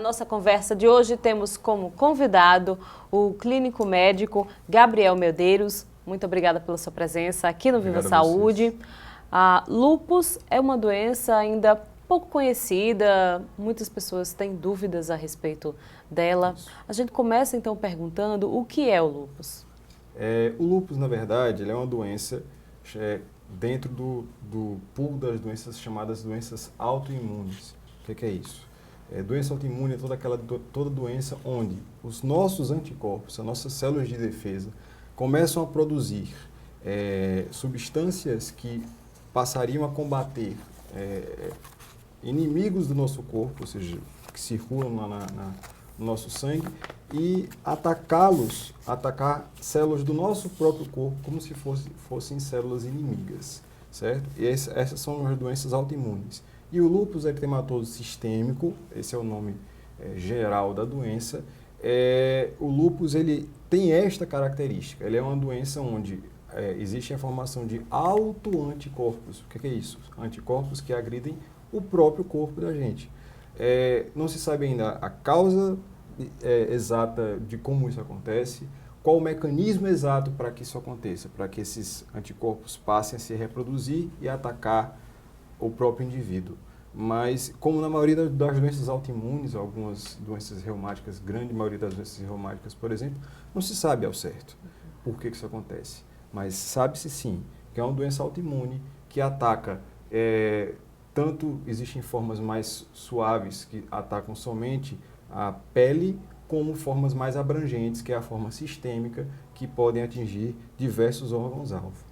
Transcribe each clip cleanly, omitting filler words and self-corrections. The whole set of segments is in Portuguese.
nossa conversa de hoje temos como convidado o clínico médico Gabriel Medeiros. Muito obrigada pela sua presença aqui no Viva Saúde. Lúpus é uma doença ainda pouco conhecida, muitas pessoas têm dúvidas a respeito dela. A gente começa então perguntando o que é o lúpus? O lúpus, na verdade, ele é uma doença dentro do pool das doenças chamadas doenças autoimunes. O que é isso? Doença autoimune é toda doença onde os nossos anticorpos, as nossas células de defesa, começam a produzir substâncias que passariam a combater inimigos do nosso corpo, ou seja, que circulam no nosso sangue, e atacar células do nosso próprio corpo como se fossem células inimigas, certo? E essas são as doenças autoimunes. E o lúpus eritematoso sistêmico, esse é o nome geral da doença. O lúpus ele tem esta característica, ele é uma doença onde existe a formação de autoanticorpos. O que é isso? Anticorpos que agridem o próprio corpo da gente. Não se sabe ainda a causa exata de como isso acontece, qual o mecanismo exato para que isso aconteça, para que esses anticorpos passem a se reproduzir e atacar o próprio indivíduo. Mas, como na maioria das doenças autoimunes, algumas doenças reumáticas, grande maioria das doenças reumáticas, por exemplo, não se sabe ao certo por que isso acontece. Mas sabe-se sim que é uma doença autoimune que ataca, tanto existem formas mais suaves que atacam somente a pele, como formas mais abrangentes, que é a forma sistêmica, que podem atingir diversos órgãos-alvo.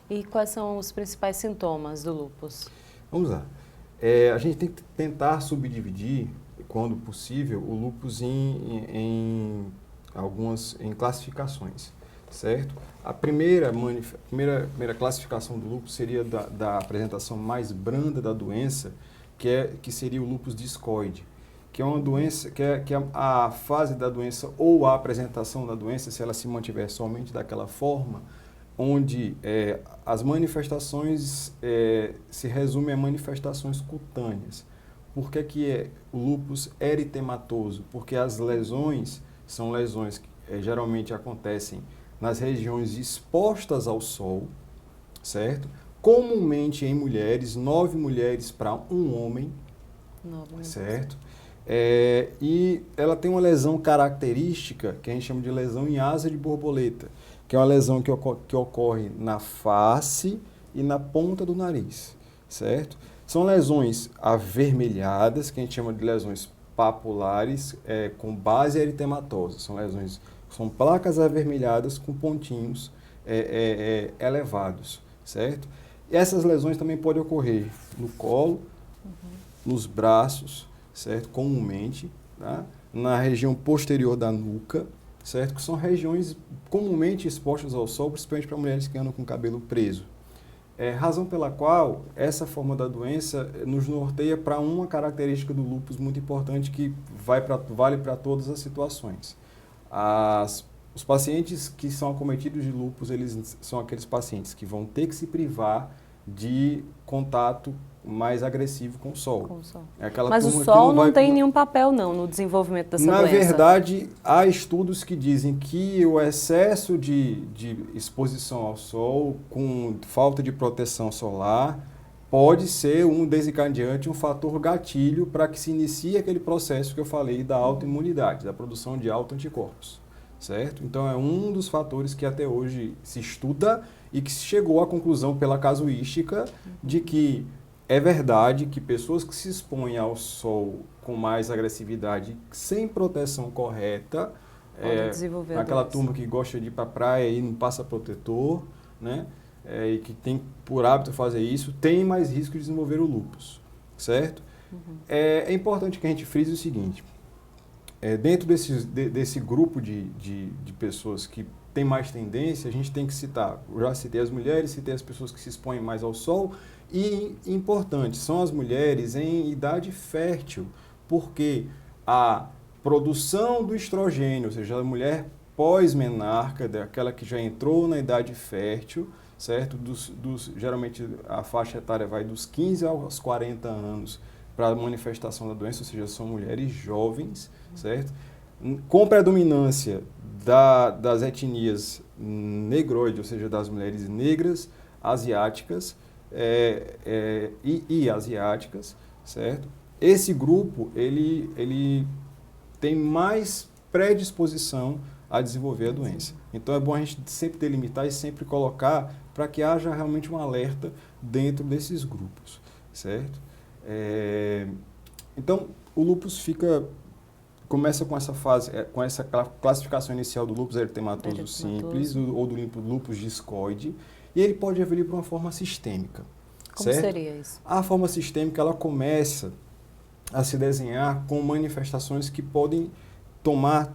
E quais são os principais sintomas do lúpus? Vamos lá. A gente tem que tentar subdividir, quando possível, o lúpus em classificações, certo? A primeira classificação do lúpus seria da apresentação mais branda da doença, que seria o lúpus discoide, que é uma doença, que a fase da doença ou a apresentação da doença, se ela se mantiver somente daquela forma, onde as manifestações se resumem a manifestações cutâneas. Por que é o lúpus eritematoso? Porque as lesões são lesões que geralmente acontecem nas regiões expostas ao sol, certo? Comumente em mulheres, 9 mulheres para um homem, certo? E ela tem uma lesão característica que a gente chama de lesão em asa de borboleta, que é uma lesão que ocorre na face e na ponta do nariz, certo? São lesões avermelhadas, que a gente chama de lesões papulares, com base eritematosa. São placas avermelhadas com pontinhos elevados, certo? E essas lesões também podem ocorrer no colo, nos braços, certo? Comumente, tá? Na região posterior da nuca, certo? Que são regiões comumente expostas ao sol, principalmente para mulheres que andam com o cabelo preso. Razão pela qual essa forma da doença nos norteia para uma característica do lúpus muito importante que vale para todas as situações. Os pacientes que são acometidos de lúpus, eles são aqueles pacientes que vão ter que se privar de contato mais agressivo com o sol. Mas o sol não tem nenhum papel no desenvolvimento dessa doença? Na verdade, há estudos que dizem que o excesso de exposição ao sol, com falta de proteção solar, pode ser um desencadeante, um fator gatilho para que se inicie aquele processo que eu falei da autoimunidade, da produção de autoanticorpos, certo? Então, é um dos fatores que até hoje se estuda e que se chegou à conclusão pela casuística de que é verdade que pessoas que se expõem ao sol com mais agressividade, sem proteção correta, aquela turma que gosta de ir para a praia e não passa protetor, né? E que tem por hábito fazer isso, tem mais risco de desenvolver o lúpus, certo? É importante que a gente frise o seguinte, dentro desse grupo de pessoas que tem mais tendência, a gente tem que citar, eu já citei as mulheres, citei as pessoas que se expõem mais ao sol, e importante, são as mulheres em idade fértil, porque a produção do estrogênio, ou seja, a mulher pós-menarca, daquela que já entrou na idade fértil, certo? Geralmente a faixa etária vai dos 15 aos 40 anos, para a manifestação da doença, ou seja, são mulheres jovens, certo? Com predominância das etnias negroides, ou seja, das mulheres negras, asiáticas e asiáticas, certo? Esse grupo, ele tem mais predisposição a desenvolver a doença. Então é bom a gente sempre delimitar e sempre colocar para que haja realmente um alerta dentro desses grupos, certo? Então o lúpus começa com essa fase, com essa classificação inicial do lúpus eritematoso simples ou do lúpus discoide, e ele pode evoluir para uma forma sistêmica. Como certo? seria isso? A forma sistêmica ela começa a se desenhar com manifestações que podem tomar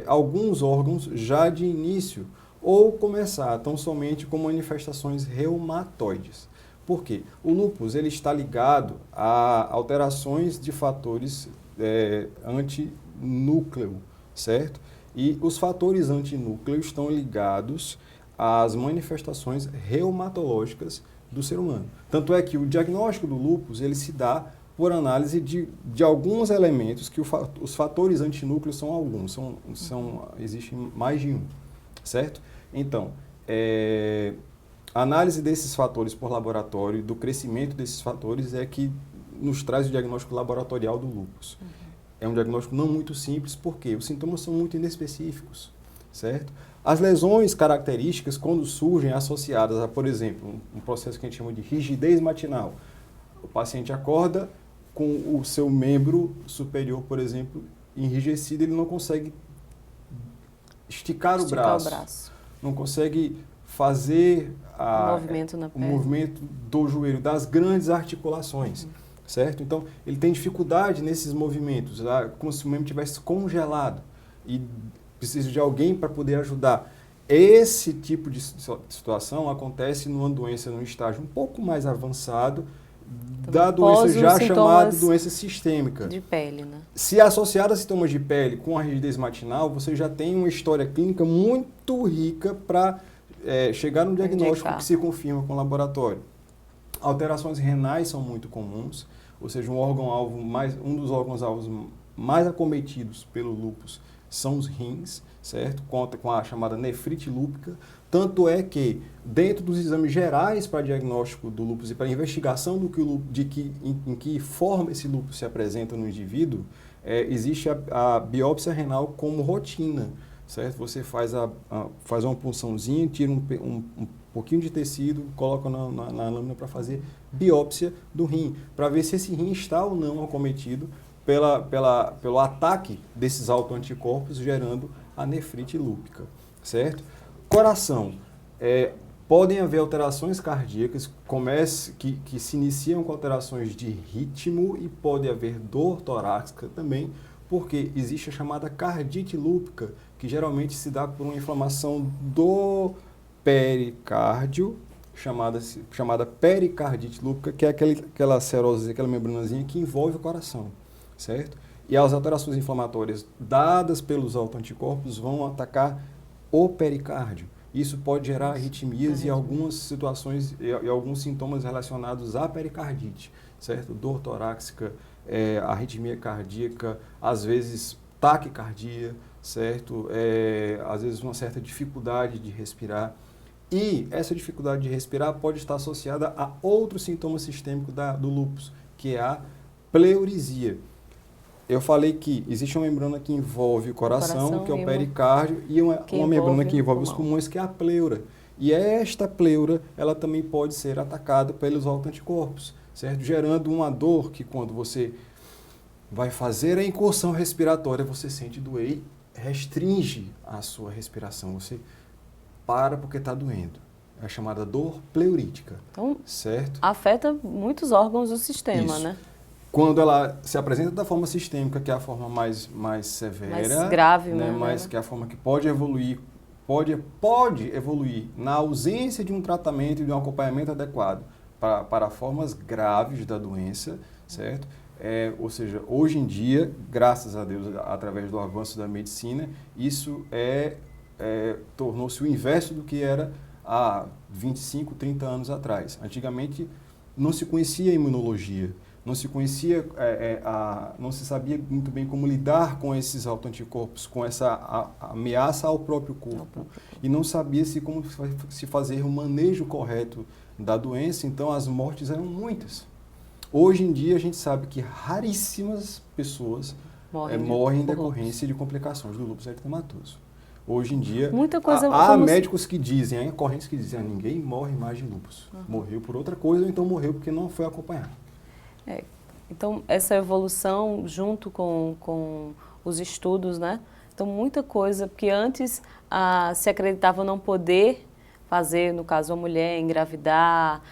alguns órgãos já de início ou começar tão somente com manifestações reumatoides. Por quê? O lúpus ele está ligado a alterações de fatores antinúcleo, certo? E os fatores antinúcleo estão ligados às manifestações reumatológicas do ser humano. Tanto é que o diagnóstico do lúpus ele se dá por análise de alguns elementos que os fatores antinúcleos são alguns, existem mais de um, certo? Então, a análise desses fatores por laboratório, do crescimento desses fatores é que nos traz o diagnóstico laboratorial do lúpus. É um diagnóstico não muito simples, porque os sintomas são muito inespecíficos, certo? As lesões características, quando surgem associadas a, por exemplo, um processo que a gente chama de rigidez matinal, o paciente acorda com o seu membro superior, por exemplo, enrijecido, ele não consegue esticar o braço, não consegue fazer o movimento do joelho, das grandes articulações, certo? Então, ele tem dificuldade nesses movimentos, como se o membro estivesse congelado e precisa de alguém para poder ajudar. Esse tipo de situação acontece numa doença num estágio um pouco mais avançado, da doença já chamada doença sistêmica. De pele, né? Se associada a sintomas de pele com a rigidez matinal, você já tem uma história clínica muito rica para chegar num diagnóstico que se confirma com o laboratório. Alterações renais são muito comuns, ou seja, um dos órgãos-alvos mais acometidos pelo lúpus são os rins, certo? Conta com a chamada nefrite lúpica. Tanto é que, dentro dos exames gerais para diagnóstico do lúpus e para investigação em que forma esse lúpus se apresenta no indivíduo, existe a biópsia renal como rotina, certo? Você faz uma punçãozinha, tira um pouquinho de tecido, coloca na lâmina para fazer biópsia do rim, para ver se esse rim está ou não acometido pelo ataque desses autoanticorpos, gerando a nefrite lúpica, certo? Coração. Podem haver alterações cardíacas que se iniciam com alterações de ritmo e pode haver dor torácica também, porque existe a chamada cardite lúpica, que geralmente se dá por uma inflamação do pericárdio, chamada pericardite lúpica, que é aquela serose, aquela membranazinha que envolve o coração, certo? E as alterações inflamatórias dadas pelos autoanticorpos vão atacar o pericárdio. Isso pode gerar arritmias e algumas situações e alguns sintomas relacionados à pericardite, certo? Dor torácica, arritmia cardíaca, às vezes taquicardia, certo? Às vezes uma certa dificuldade de respirar. E essa dificuldade de respirar pode estar associada a outro sintoma sistêmico do lúpus, que é a pleurisia. Eu falei que existe uma membrana que envolve o coração que é o pericárdio, e uma membrana que envolve os pulmões, que é a pleura. E esta pleura, ela também pode ser atacada pelos autoanticorpos, certo? Gerando uma dor que, quando você vai fazer a incursão respiratória, você sente doer e restringe a sua respiração. Você para porque está doendo. É a chamada dor pleurítica, então, certo? Afeta muitos órgãos do sistema, né? Quando ela se apresenta da forma sistêmica, que é a forma mais severa, mais grave, né? Mas que é a forma que pode evoluir, pode evoluir na ausência de um tratamento e de um acompanhamento adequado para formas graves da doença, certo? Ou seja, hoje em dia, graças a Deus, através do avanço da medicina, isso tornou-se o inverso do que era há 25, 30 anos atrás. Antigamente não se conhecia a imunologia. não se conhecia, não se sabia muito bem como lidar com esses autoanticorpos, com essa ameaça ao próprio corpo, e não sabia-se como se fazer um manejo correto da doença, então as mortes eram muitas. Hoje em dia a gente sabe que raríssimas pessoas morrem em decorrência de complicações do lúpus eritematoso. Hoje em dia, há médicos que dizem, há correntes que dizem, ninguém morre mais de lúpus. Morreu por outra coisa, ou então morreu porque não foi acompanhado. Então, essa evolução junto com os estudos, né? Então, muita coisa, porque antes se acreditava não poder fazer, no caso, a mulher engravidar,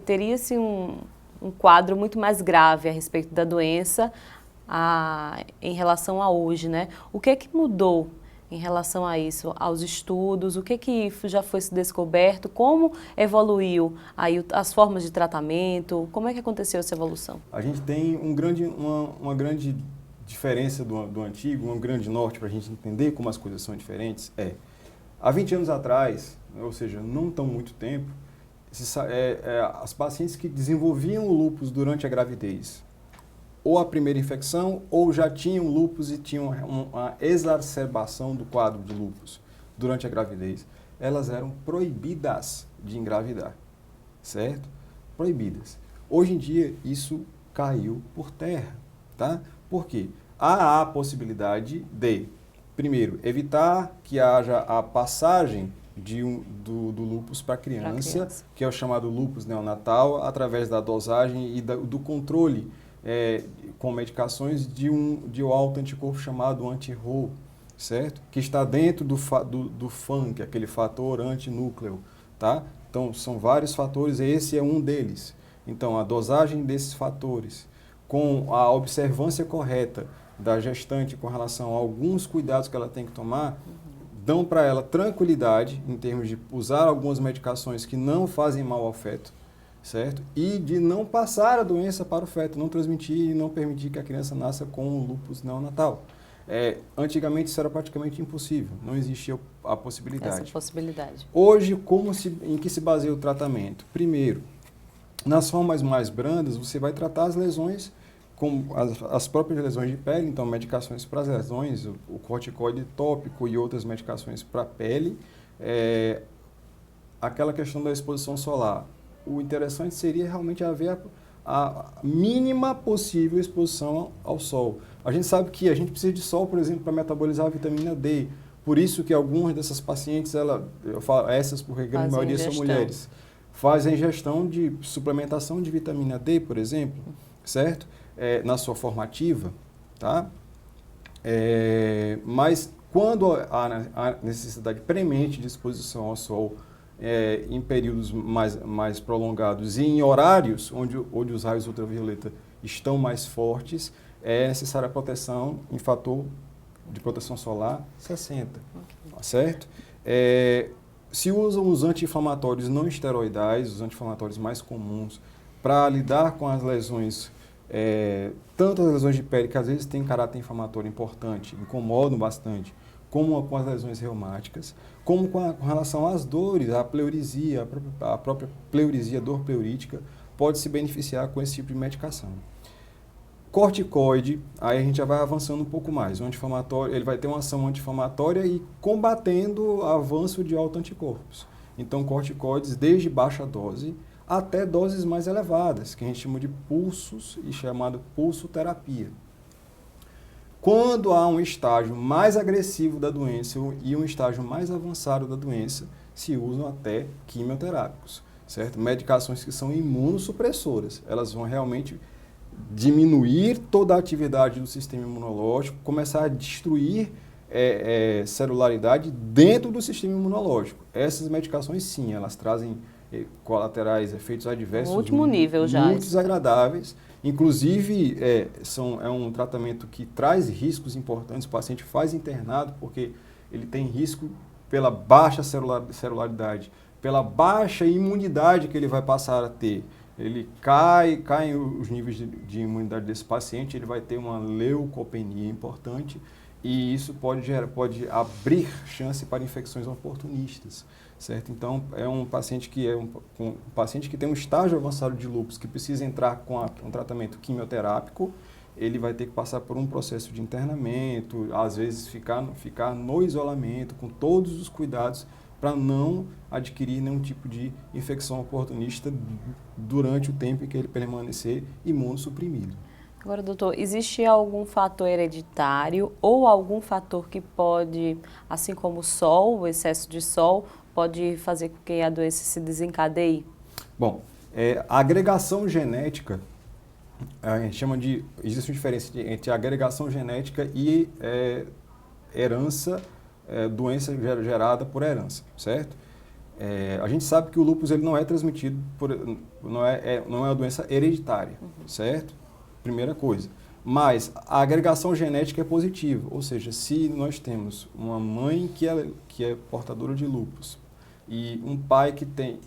teria-se um quadro muito mais grave a respeito da doença em relação a hoje, né? O que é que mudou em relação a isso, aos estudos, o que já foi se descoberto, como evoluiu aí as formas de tratamento, como é que aconteceu essa evolução? A gente tem uma grande diferença do antigo, um grande norte para a gente entender como as coisas são diferentes, há 20 anos atrás, ou seja, não tão muito tempo, as pacientes que desenvolviam o lúpus durante a gravidez, ou a primeira infecção, ou já tinham lúpus e tinham uma exacerbação do quadro de lúpus durante a gravidez, elas eram proibidas de engravidar, certo? Proibidas. Hoje em dia, isso caiu por terra, tá? Por quê? Há a possibilidade de, primeiro, evitar que haja a passagem do lúpus para a criança, que é o chamado lúpus neonatal, através da dosagem e do controle com medicações de um autoanticorpo chamado anti-Ro, certo? Que está dentro do FAN, que é aquele fator antinúcleo, tá? Então, são vários fatores, esse é um deles. Então, a dosagem desses fatores, com a observância correta da gestante com relação a alguns cuidados que ela tem que tomar, dão para ela tranquilidade em termos de usar algumas medicações que não fazem mal ao feto, certo? E de não passar a doença para o feto, não transmitir e não permitir que a criança nasça com o lúpus neonatal. Antigamente isso era praticamente impossível, não existia a possibilidade. Essa possibilidade. Hoje, em que se baseia o tratamento? Primeiro, nas formas mais brandas, você vai tratar as lesões como as próprias lesões de pele, então medicações para as lesões, o corticoide tópico e outras medicações para a pele. Aquela questão da exposição solar. O interessante seria realmente haver a mínima possível exposição ao sol. A gente sabe que a gente precisa de sol, por exemplo, para metabolizar a vitamina D. Por isso que algumas dessas pacientes, eu falo essas porque a grande maioria são mulheres, fazem ingestão de suplementação de vitamina D, por exemplo, certo? Na sua formativa, tá? Mas quando há necessidade premente de exposição ao sol, em períodos mais prolongados e em horários onde os raios ultravioleta estão mais fortes, é necessária a proteção em fator de proteção solar 60, certo? Se usam os anti-inflamatórios não esteroidais, os anti-inflamatórios mais comuns, para lidar com as lesões, tanto as lesões de pele, que às vezes têm caráter inflamatório importante, incomodam bastante, como com as lesões reumáticas, como com relação às dores, a pleurisia, a própria pleurisia, dor pleurítica, pode se beneficiar com esse tipo de medicação. Corticoide, aí a gente já vai avançando um pouco mais. O anti-inflamatório, ele vai ter uma ação anti-inflamatória e combatendo o avanço de autoanticorpos. Então, corticoides desde baixa dose até doses mais elevadas, que a gente chama de pulsos e chamado pulsoterapia. Quando há um estágio mais agressivo da doença e um estágio mais avançado da doença, se usam até quimioterápicos, certo? Medicações que são imunossupressoras, elas vão realmente diminuir toda a atividade do sistema imunológico, começar a destruir celularidade dentro do sistema imonológico. Essas medicações, sim, elas trazem colaterais, efeitos adversos último nível já, muito desagradáveis. Inclusive, é um tratamento que traz riscos importantes. O paciente faz internado porque ele tem risco pela baixa celularidade, pela baixa imunidade que ele vai passar a ter. Ele caem os níveis de imunidade desse paciente, ele vai ter uma leucopenia importante e isso pode abrir chance para infecções oportunistas, certo? Então, é um paciente que tem um estágio avançado de lúpus, que precisa entrar com um tratamento quimioterápico. Ele vai ter que passar por um processo de internamento, às vezes ficar no isolamento, com todos os cuidados, para não adquirir nenhum tipo de infecção oportunista durante o tempo em que ele permanecer imunossuprimido. Agora, doutor, existe algum fator hereditário ou algum fator que pode, assim como o sol, o excesso de sol, pode fazer com que a doença se desencadeie? Bom, a agregação genética, a gente chama de, existe uma diferença entre agregação genética e herança, doença gerada por herança, certo? A gente sabe que o lúpus ele não é transmitido, não é uma doença hereditária, certo? Primeira coisa. Mas a agregação genética é positiva, ou seja, se nós temos uma mãe que é portadora de lúpus e um pai que tem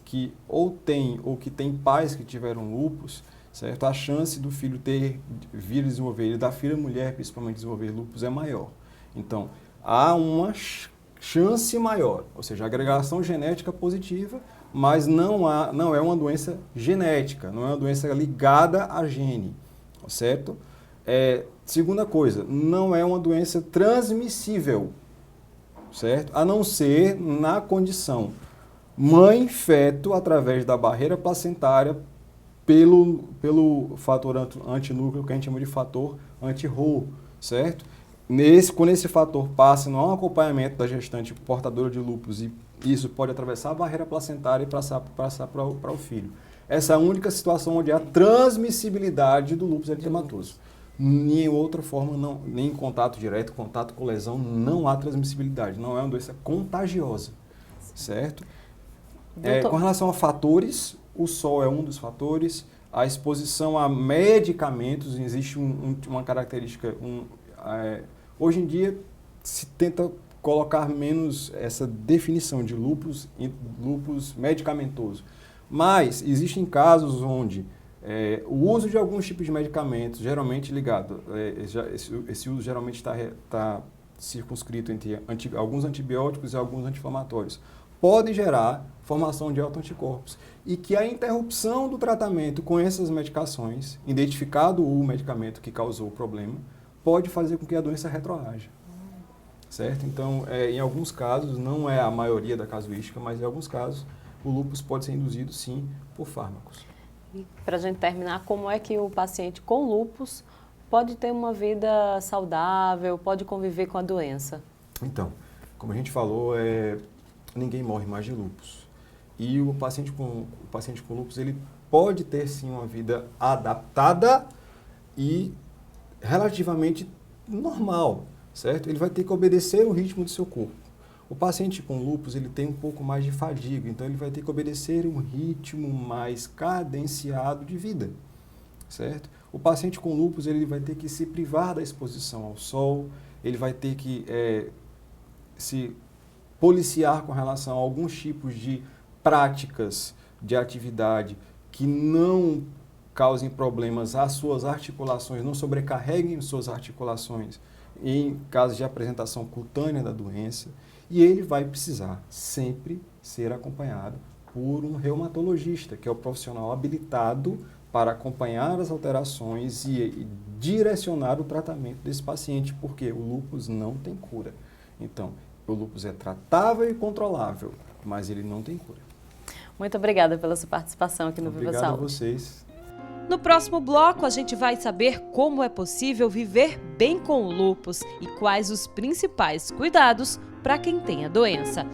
pais que tiveram lúpus, certo? A chance do filho vir desenvolver, e da filha mulher principalmente desenvolver lúpus é maior. Então, há uma chance maior, ou seja, agregação genética positiva, mas não é uma doença genética, não é uma doença ligada a gene, certo? Segunda coisa, não é uma doença transmissível, certo? A não ser na condição mãe-feto através da barreira placentária pelo fator antinúcleo, que a gente chama de fator anti-Ro, certo? Quando esse fator passa, não há um acompanhamento da gestante portadora de lúpus e isso pode atravessar a barreira placentária e passar para o filho. Essa é a única situação onde há transmissibilidade do lúpus eritematoso. Em outra forma, não, nem em contato direto, contato com lesão, não há transmissibilidade. Não é uma doença contagiosa, certo? Com relação a fatores, o sol é um dos fatores. A exposição a medicamentos, existe uma característica... hoje em dia, se tenta colocar menos essa definição de lúpus medicamentoso. Mas existem casos onde o uso de alguns tipos de medicamentos, geralmente ligado, esse uso geralmente está circunscrito entre alguns antibióticos e alguns anti-inflamatórios, podem gerar formação de autoanticorpos e que a interrupção do tratamento com essas medicações, identificado o medicamento que causou o problema, pode fazer com que a doença retroaja. Certo? Então, em alguns casos, não é a maioria da casuística, mas em alguns casos, o lúpus pode ser induzido, sim, por fármacos. E para a gente terminar, como é que o paciente com lúpus pode ter uma vida saudável, pode conviver com a doença? Então, como a gente falou, ninguém morre mais de lúpus. E o paciente com lúpus, ele pode ter, sim, uma vida adaptada e relativamente normal, certo? Ele vai ter que obedecer o ritmo do seu corpo. O paciente com lúpus, ele tem um pouco mais de fadiga, então ele vai ter que obedecer um ritmo mais cadenciado de vida, certo? O paciente com lúpus, ele vai ter que se privar da exposição ao sol, ele vai ter que se policiar com relação a alguns tipos de práticas de atividade que não causem problemas às suas articulações, não sobrecarreguem suas articulações em caso de apresentação cutânea da doença, e ele vai precisar sempre ser acompanhado por um reumatologista, que é o profissional habilitado para acompanhar as alterações e direcionar o tratamento desse paciente, porque o lúpus não tem cura. Então, o lúpus é tratável e controlável, mas ele não tem cura. Muito obrigada pela sua participação aqui no Viva Saúde. Obrigado a vocês. No próximo bloco, a gente vai saber como é possível viver bem com o lúpus e quais os principais cuidados para quem tem a doença.